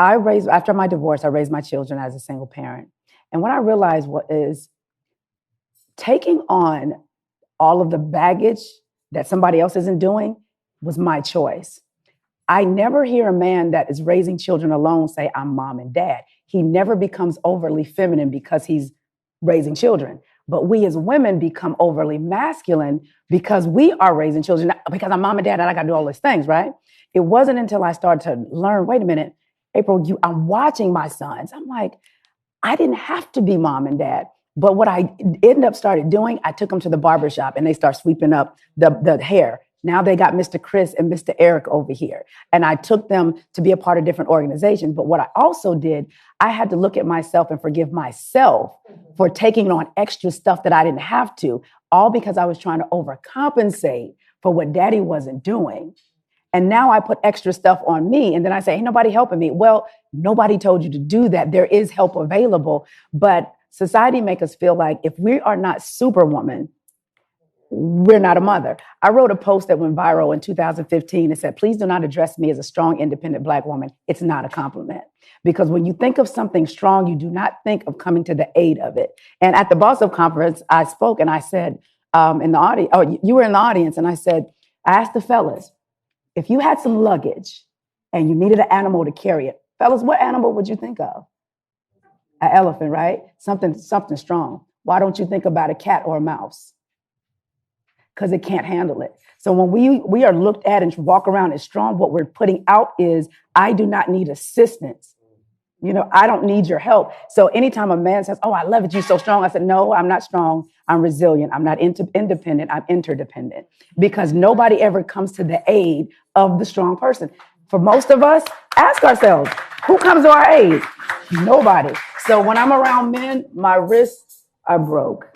after my divorce, I raised my children as a single parent. And what I realized is taking on all of the baggage that somebody else isn't doing was my choice. I never hear a man that is raising children alone say, I'm mom and dad. He never becomes overly feminine because he's raising children. But we as women become overly masculine because we are raising children, because I'm mom and dad and I got to do all these things, right? It wasn't until I started to learn, wait a minute, April, I'm watching my sons. I'm like, I didn't have to be mom and dad. But what I ended up started doing, I took them to the barbershop and they start sweeping up the hair. Now they got Mr. Chris and Mr. Eric over here. And I took them to be a part of different organizations. But what I also did, I had to look at myself and forgive myself for taking on extra stuff that I didn't have to, all because I was trying to overcompensate for what daddy wasn't doing. And now I put extra stuff on me. And then I say, ain't nobody helping me. Well, nobody told you to do that. There is help available. But society make us feel like if we are not superwoman, we're not a mother. I wrote a post that went viral in 2015 and said, please do not address me as a strong, independent Black woman. It's not a compliment. Because when you think of something strong, you do not think of coming to the aid of it. And at the Boss Up conference, I spoke and I said, in the audience, you were in the audience, and I said, I asked the fellas, if you had some luggage and you needed an animal to carry it, fellas, what animal would you think of? An elephant, right? Something strong. Why don't you think about a cat or a mouse? Because it can't handle it. So when we are looked at and walk around as strong, what we're putting out is, I do not need assistance. I don't need your help. So anytime a man says, oh, I love it, you're so strong. I said, no, I'm not strong. I'm resilient. I'm not independent. I'm interdependent. Because nobody ever comes to the aid of the strong person. For most of us, ask ourselves, who comes to our aid? Nobody. So when I'm around men, my wrists are broke.